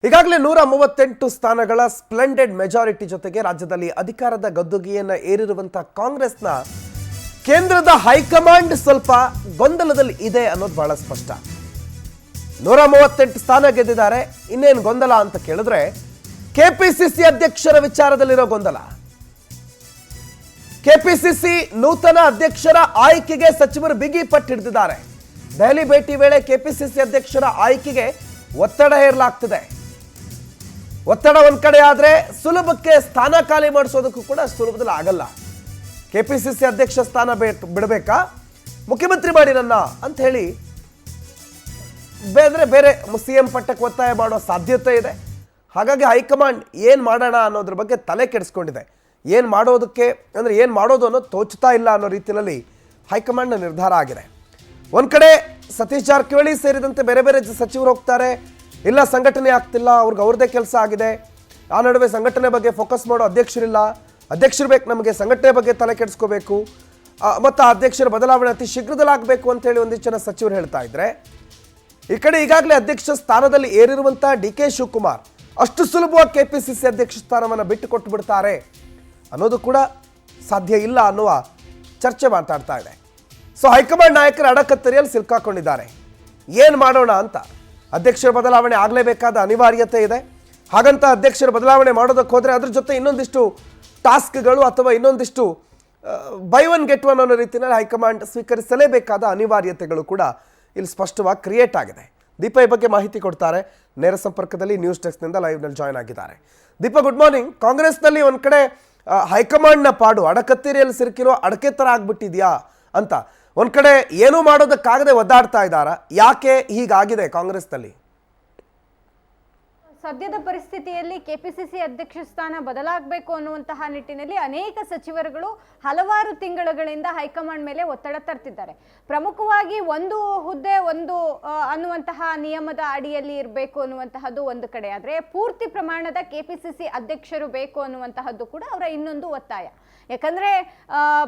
ಈಗಾಗಲೇ 138 ಸ್ಥಾನಗಳ splendid majority ಜೊತೆಗೆ ರಾಜ್ಯದಲ್ಲಿ ಅಧಿಕಾರದ ಗದ್ದುಗೆಯನ್ನು ಏರಿರುವಂತಹ ಕಾಂಗ್ರೆಸ್ನ ಕೇಂದ್ರದ ಹೈಕಮಾಂಡ್ ಸ್ವಲ್ಪ ಗೊಂದಲದಲ್ಲಿ ಇದೆ ಅನ್ನೋದು ಬಹಳ ಸ್ಪಷ್ಟ. 138 ಸ್ಥಾನ ಗೆದ್ದಿದ್ದಾರೆ, ಇನ್ನೇನು ಗೊಂದಲ ಅಂತ ಕೇಳಿದ್ರೆ ಕೆಪಿಸಿಸಿ ಅಧ್ಯಕ್ಷರ ವಿಚಾರದಲ್ಲಿರೋ ಗೊಂದಲ. ಕೆಪಿಸಿಸಿ ನೂತನ ಅಧ್ಯಕ್ಷರ ಆಯ್ಕೆಗೆ ಸಚಿವರು ಬಿಗಿ ಪಟ್ಟು ಹಿಡಿದಿದ್ದಾರೆ. ದೆಹಲಿ ಭೇಟಿ ವೇಳೆ ಕೆಪಿಸಿಸಿ ಅಧ್ಯಕ್ಷರ ಆಯ್ಕೆಗೆ ಒತ್ತಡ ಹೇರಲಾಗ್ತಿದೆ. ಒತ್ತಡ ಒಂದ್ ಕಡೆ ಆದ್ರೆ ಸುಲಭಕ್ಕೆ ಸ್ಥಾನ ಖಾಲಿ ಮಾಡಿಸೋದಕ್ಕೂ ಕೂಡ ಸುಲಭದಲ್ಲಿ ಆಗಲ್ಲ. ಕೆಪಿಸಿಸಿ ಅಧ್ಯಕ್ಷ ಸ್ಥಾನ ಬಿಡಬೇಕಾ, ಮುಖ್ಯಮಂತ್ರಿ ಮಾಡಿ ನನ್ನ ಅಂತ ಹೇಳಿ ಬೇರೆ ಸಿಎಂ ಪಟ್ಟಕ್ಕೆ ಒತ್ತಾಯ ಮಾಡೋ ಸಾಧ್ಯತೆ ಇದೆ. ಹಾಗಾಗಿ ಹೈಕಮಾಂಡ್ ಏನ್ ಮಾಡೋಣ ಅನ್ನೋದ್ರ ಬಗ್ಗೆ ತಲೆ ಕೆಡಿಸ್ಕೊಂಡಿದೆ. ಏನ್ ಮಾಡೋದು ಅನ್ನೋದು ತೋಚ್ತಾ ಇಲ್ಲ ಅನ್ನೋ ರೀತಿಯಲ್ಲಿ ಹೈಕಮಾಂಡ್ನ ನಿರ್ಧಾರ ಆಗಿದೆ. ಒಂದ್ ಕಡೆ ಸತೀಶ್ ಜಾರಕಿಹೊಳಿ ಸೇರಿದಂತೆ ಬೇರೆ ಸಚಿವರು ಹೋಗ್ತಾರೆ, ಇಲ್ಲ ಸಂಘಟನೆ ಆಗ್ತಿಲ್ಲ, ಅವ್ರದ್ದೇ ಕೆಲಸ ಆಗಿದೆ. ಆ ನಡುವೆ ಸಂಘಟನೆ ಬಗ್ಗೆ ಫೋಕಸ್ ಮಾಡೋ ಅಧ್ಯಕ್ಷರಿಲ್ಲ, ಅಧ್ಯಕ್ಷರು ಬೇಕು ನಮಗೆ, ಸಂಘಟನೆ ಬಗ್ಗೆ ತಲೆ ಕೆಡಿಸ್ಕೋಬೇಕು, ಮತ್ತು ಅಧ್ಯಕ್ಷರ ಬದಲಾವಣೆ ಅತಿ ಶೀಘ್ರದಲ್ಲಾಗಬೇಕು ಅಂತೇಳಿ ಒಂದಿಷ್ಟು ಜನ ಸಚಿವರು ಹೇಳ್ತಾ ಇದ್ರೆ, ಈ ಕಡೆ ಈಗಾಗಲೇ ಅಧ್ಯಕ್ಷ ಸ್ಥಾನದಲ್ಲಿ ಏರಿರುವಂತಹ ಡಿ.ಕೆ. ಶಿವಕುಮಾರ್ ಅಷ್ಟು ಸುಲಭವಾಗಿ ಕೆಪಿಸಿಸಿ ಅಧ್ಯಕ್ಷ ಸ್ಥಾನವನ್ನು ಬಿಟ್ಟು ಕೊಟ್ಟು ಬಿಡ್ತಾರೆ ಅನ್ನೋದು ಕೂಡ ಸಾಧ್ಯ ಇಲ್ಲ ಅನ್ನುವ ಚರ್ಚೆ ಮಾತಾಡ್ತಾ ಇದೆ. ಸೊ ಹೈಕಮಾಂಡ್ ನಾಯಕರ ಅಡಕತ್ತರಿಯಲ್ಲಿ ಸಿಲ್ಕಾಕೊಂಡಿದ್ದಾರೆ. ಏನು ಮಾಡೋಣ ಅಂತ. ಅಧ್ಯಕ್ಷರ ಬದಲಾವಣೆ ಆಗಲೇಬೇಕಾದ ಅನಿವಾರ್ಯತೆ ಇದೆ. ಹಾಗಂತ ಅಧ್ಯಕ್ಷರ ಬದಲಾವಣೆ ಮಾಡೋದಕ್ಕೆ ಹೋದರೆ ಅದ್ರ ಜೊತೆ ಇನ್ನೊಂದಿಷ್ಟು ಟಾಸ್ಕ್ಗಳು ಅಥವಾ ಇನ್ನೊಂದಿಷ್ಟು ಬೈ ಒನ್ ಗೆಟ್ ಒನ್ ಅನ್ನೋ ರೀತಿಯಲ್ಲಿ ಹೈಕಮಾಂಡ್ ಸ್ವೀಕರಿಸಲೇಬೇಕಾದ ಅನಿವಾರ್ಯತೆಗಳು ಕೂಡ ಇಲ್ಲಿ ಸ್ಪಷ್ಟವಾಗಿ ಕ್ರಿಯೇಟ್ ಆಗಿದೆ. ದೀಪ ಈ ಬಗ್ಗೆ ಮಾಹಿತಿ ಕೊಡ್ತಾರೆ. ನೇರ ಸಂಪರ್ಕದಲ್ಲಿ ನ್ಯೂಸ್ ಡೆಸ್ಕ್ನಿಂದ ಲೈವ್ನಲ್ಲಿ ಜಾಯ್ನ್ ಆಗಿದ್ದಾರೆ. ದೀಪ, ಗುಡ್ ಮಾರ್ನಿಂಗ್. ಕಾಂಗ್ರೆಸ್ನಲ್ಲಿ ಒಂದು ಕಡೆ ಹೈಕಮಾಂಡ್ನ ಪಾಡು ಅಡಕತ್ತೇರಿಯಲ್ಲಿ ಸಿಲುಕಿರೋ ಅಡಕೆ ಥರ ಆಗ್ಬಿಟ್ಟಿದ್ಯಾ ಅಂತ, ಒಂದ್ ಕಡೆ ಏನೂ ಮಾಡೋದಕ್ಕಾಗದೆ ಒದ್ದಾಡ್ತಾ ಇದ್ದಾರಾ? ಯಾಕೆ ಹೀಗಾಗಿದೆ ಕಾಂಗ್ರೆಸ್ನಲ್ಲಿ? ಸದ್ಯದ ಪರಿಸ್ಥಿತಿಯಲ್ಲಿ ಕೆಪಿಸಿಸಿ ಅಧ್ಯಕ್ಷ ಸ್ಥಾನ ಬದಲಾಗಬೇಕು ಅನ್ನುವಂತಹ ನಿಟ್ಟಿನಲ್ಲಿ ಅನೇಕ ಸಚಿವರುಗಳು ಹಲವಾರು ತಿಂಗಳುಗಳಿಂದ ಹೈಕಮಾಂಡ್ ಮೇಲೆ ಒತ್ತಡ ತರ್ತಿದ್ದಾರೆ. ಪ್ರಮುಖವಾಗಿ ಒಂದು ಹುದ್ದೆ ಒಂದು ಅನ್ನುವಂತಹ ನಿಯಮದ ಅಡಿಯಲ್ಲಿ ಇರಬೇಕು ಅನ್ನುವಂತಹದ್ದು ಒಂದು ಕಡೆ ಆದ್ರೆ, ಪೂರ್ತಿ ಪ್ರಮಾಣದ ಕೆಪಿಸಿಸಿ ಅಧ್ಯಕ್ಷರು ಬೇಕು ಅನ್ನುವಂತಹದ್ದು ಕೂಡ ಅವರ ಇನ್ನೊಂದು ಒತ್ತಾಯ. ಯಾಕಂದ್ರೆ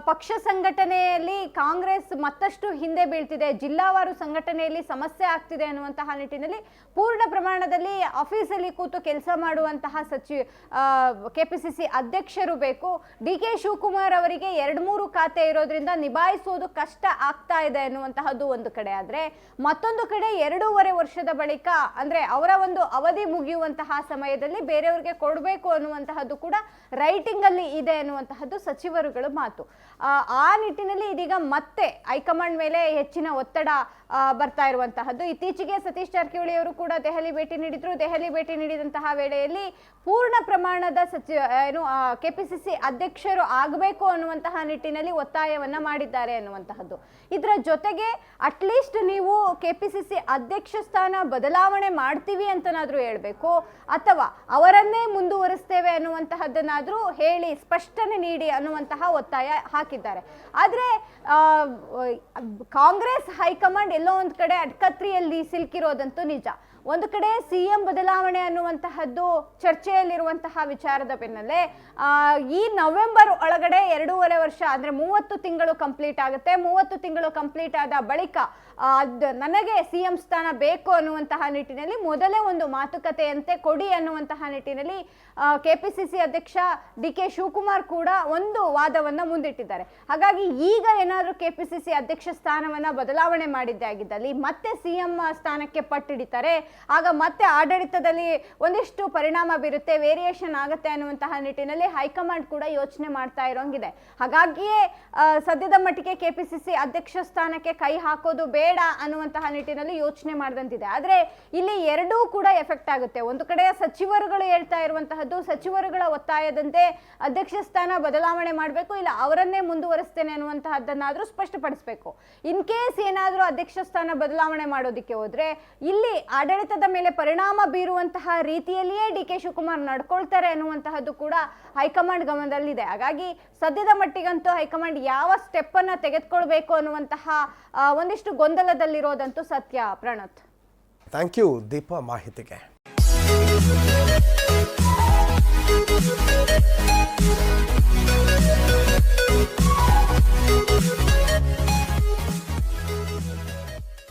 ಪಕ್ಷ ಸಂಘಟನೆಯಲ್ಲಿ ಕಾಂಗ್ರೆಸ್ ಮತ್ತಷ್ಟು ಹಿಂದೆ ಬೀಳ್ತಿದೆ, ಜಿಲ್ಲಾವಾರು ಸಂಘಟನೆಯಲ್ಲಿ ಸಮಸ್ಯೆ ಆಗ್ತಿದೆ ಅನ್ನುವಂತಹ ನಿಟ್ಟಿನಲ್ಲಿ ಪೂರ್ಣ ಪ್ರಮಾಣದಲ್ಲಿ ಆಫೀಸಲ್ಲಿ ಕೂತು ಕೆಲಸ ಮಾಡುವಂತಹ ಕೆಪಿಸಿಸಿ ಅಧ್ಯಕ್ಷರು ಬೇಕು. ಡಿ.ಕೆ. ಶಿವಕುಮಾರ್ ಅವರಿಗೆ 2-3 ಖಾತೆ ಇರೋದ್ರಿಂದ ನಿಭಾಯಿಸುವುದು ಕಷ್ಟ ಆಗ್ತಾ ಇದೆ ಅನ್ನುವಂತಹದ್ದು ಒಂದು ಕಡೆ ಆದ್ರೆ, ಮತ್ತೊಂದು ಕಡೆ 2.5 ವರ್ಷದ ಬಳಿಕ ಅಂದ್ರೆ ಅವರ ಒಂದು ಅವಧಿ ಮುಗಿಯುವಂತಹ ಸಮಯದಲ್ಲಿ ಬೇರೆಯವರಿಗೆ ಕೊಡಬೇಕು ಅನ್ನುವಂತಹದ್ದು ಕೂಡ ರೈಟಿಂಗ್ ಅಲ್ಲಿ ಇದೆ ಅನ್ನುವಂತಹದ್ದು ಸಚಿವರುಗಳ ಮಾತು. ಆ ನಿಟ್ಟಿನಲ್ಲಿ ಇದೀಗ ಮತ್ತೆ ಹೈಕಮಾಂಡ್ ಮೇಲೆ ಹೆಚ್ಚಿನ ಒತ್ತಡ ಬರ್ತಾ ಇರುವಂತಹದ್ದು. ಇತ್ತೀಚೆಗೆ ಸತೀಶ್ ಜಾರಕಿಹೊಳಿ ಅವರು ಕೂಡ ದೆಹಲಿ ಭೇಟಿ ನೀಡಿದ್ರು. ದೆಹಲಿ ಭೇಟಿ ನೀಡಿದಂತಹ ವೇಳೆಯಲ್ಲಿ ಪೂರ್ಣ ಪ್ರಮಾಣದ ಕೆಪಿಸಿಸಿ ಅಧ್ಯಕ್ಷರು ಆಗಬೇಕು ಅನ್ನುವಂತಹ ನಿಟ್ಟಿನಲ್ಲಿ ಒತ್ತಾಯವನ್ನ ಮಾಡಿದ್ದಾರೆ ಅನ್ನುವಂತಹದ್ದು. ಇದರ ಜೊತೆಗೆ ಅಟ್ಲೀಸ್ಟ್ ನೀವು ಕೆಪಿಸಿಸಿ ಅಧ್ಯಕ್ಷ ಸ್ಥಾನ ಬದಲಾವಣೆ ಮಾಡ್ತೀವಿ ಅಂತನಾದ್ರೂ ಹೇಳ್ಬೇಕು, ಅಥವಾ ಅವರನ್ನೇ ಮುಂದುವರಿಸ್ತೇವೆ ಅನ್ನುವಂತಹದ್ದನ್ನಾದ್ರೂ ಹೇಳಿ ಸ್ಪಷ್ಟನೆ ನೀಡಿ ಅನ್ನುವಂತಹ ಒತ್ತಾಯ ಹಾಕಿದ್ದಾರೆ. ಆದ್ರೆ ಕಾಂಗ್ರೆಸ್ ಹೈಕಮಾಂಡ್ ಎಲ್ಲೋ ಒಂದ್ ಕಡೆ ಅಡ್ಕತ್ರಿಯಲ್ಲಿ ಸಿಲುಕಿರೋದಂತೂ ನಿಜ. ಒಂದು ಕಡೆ ಸಿಎಂ ಬದಲಾವಣೆ ಅನ್ನುವಂತಹದ್ದು ಚರ್ಚೆಯಲ್ಲಿರುವಂತಹ ವಿಚಾರದ ಬೆನ್ನಲ್ಲೇ ಈ ನವೆಂಬರ್ ಒಳಗಡೆ 2.5 ವರ್ಷ ಅಂದ್ರೆ 30 ತಿಂಗಳು ಕಂಪ್ಲೀಟ್ ಆಗುತ್ತೆ. 30 ತಿಂಗಳು ಕಂಪ್ಲೀಟ್ ಆದ ಬಳಿಕ ನನಗೆ ಸಿಎಂ ಸ್ಥಾನ ಬೇಕು ಅನ್ನುವಂತಹ ನಿಟ್ಟಿನಲ್ಲಿ ಮೊದಲೇ ಒಂದು ಮಾತುಕತೆಯಂತೆ ಕೊಡಿ ಅನ್ನುವಂತಹ ನಿಟ್ಟಿನಲ್ಲಿ ಕೆಪಿಸಿಸಿ ಅಧ್ಯಕ್ಷ ಡಿ.ಕೆ. ಶಿವಕುಮಾರ್ ಕೂಡ ಒಂದು ವಾದವನ್ನ ಮುಂದಿಟ್ಟಿದ್ದಾರೆ. ಹಾಗಾಗಿ ಈಗ ಏನಾದರೂ ಕೆಪಿಸಿಸಿ ಅಧ್ಯಕ್ಷ ಸ್ಥಾನವನ್ನ ಬದಲಾವಣೆ ಮಾಡಿದ್ದೇ ಆಗಿದ್ದಲ್ಲಿ ಮತ್ತೆ ಸಿಎಂ ಸ್ಥಾನಕ್ಕೆ ಪಟ್ಟಿಡಿತಾರೆ, ಆಗ ಮತ್ತೆ ಆಡಳಿತದಲ್ಲಿ ಒಂದಿಷ್ಟು ಪರಿಣಾಮ ಬೀರುತ್ತೆ, ವೇರಿಯೇಷನ್ ಆಗುತ್ತೆ ಅನ್ನುವಂತಹ ನಿಟ್ಟಿನಲ್ಲಿ ಹೈಕಮಾಂಡ್ ಕೂಡ ಯೋಚನೆ ಮಾಡ್ತಾ ಇರೋಂಗಿದೆ. ಹಾಗಾಗಿಯೇ ಸದ್ಯದ ಮಟ್ಟಿಗೆ ಕೆಪಿಸಿಸಿ ಅಧ್ಯಕ್ಷ ಸ್ಥಾನಕ್ಕೆ ಕೈ ಹಾಕೋದು ಬೇಡ ಅನ್ನುವಂತಹ ನಿಟ್ಟಿನಲ್ಲಿ ಯೋಚನೆ ಮಾಡಿದಂತಿದೆ. ಆದ್ರೆ ಇಲ್ಲಿ ಎರಡೂ ಕೂಡ ಎಫೆಕ್ಟ್ ಆಗುತ್ತೆ. ಒಂದು ಕಡೆ ಸಚಿವರುಗಳು ಹೇಳ್ತಾ ಇರುವಂತಹದ್ದು, ಸಚಿವರುಗಳ ಒತ್ತಾಯದಂತೆ ಅಧ್ಯಕ್ಷ ಸ್ಥಾನ ಬದಲಾವಣೆ ಮಾಡಬೇಕು, ಇಲ್ಲ ಅವರನ್ನೇ ಮುಂದುವರಿಸ್ತೇನೆ ಅನ್ನುವಂತಹದ್ದನ್ನಾದ್ರೂ ಸ್ಪಷ್ಟಪಡಿಸಬೇಕು. ಇನ್ ಕೇಸ್ ಏನಾದ್ರೂ ಅಧ್ಯಕ್ಷ ಸ್ಥಾನ ಬದಲಾವಣೆ ಮಾಡೋದಿಕ್ಕೆ ಹೋದ್ರೆ ಇಲ್ಲಿ ಆಡಳಿತದ ಮೇಲೆ ಪರಿಣಾಮ ಬೀರುವಂತಹ ರೀತಿಯಲ್ಲಿಯೇ ಡಿ.ಕೆ. ಶಿವಕುಮಾರ್ ನಡ್ಕೊಳ್ತಾರೆ ಅನ್ನುವಂತಹದ್ದು ಕೂಡ ಹೈಕಮಾಂಡ್ ಗಮನದಲ್ಲಿದೆ. ಹಾಗಾಗಿ ಸದ್ಯದ ಮಟ್ಟಿಗಂತೂ ಹೈಕಮಾಂಡ್ ಯಾವ ಸ್ಟೆಪ್ ಅನ್ನ ತೆಗೆದುಕೊಳ್ಬೇಕು ಅನ್ನುವಂತಹ ಒಂದಿಷ್ಟು ಗೊಂದಲದಲ್ಲಿರೋದಂತೂ ಸತ್ಯ. ಪ್ರಣತ್, ಥ್ಯಾಂಕ್ ಯು ದೀಪ ಮಾಹಿತಿಗೆ.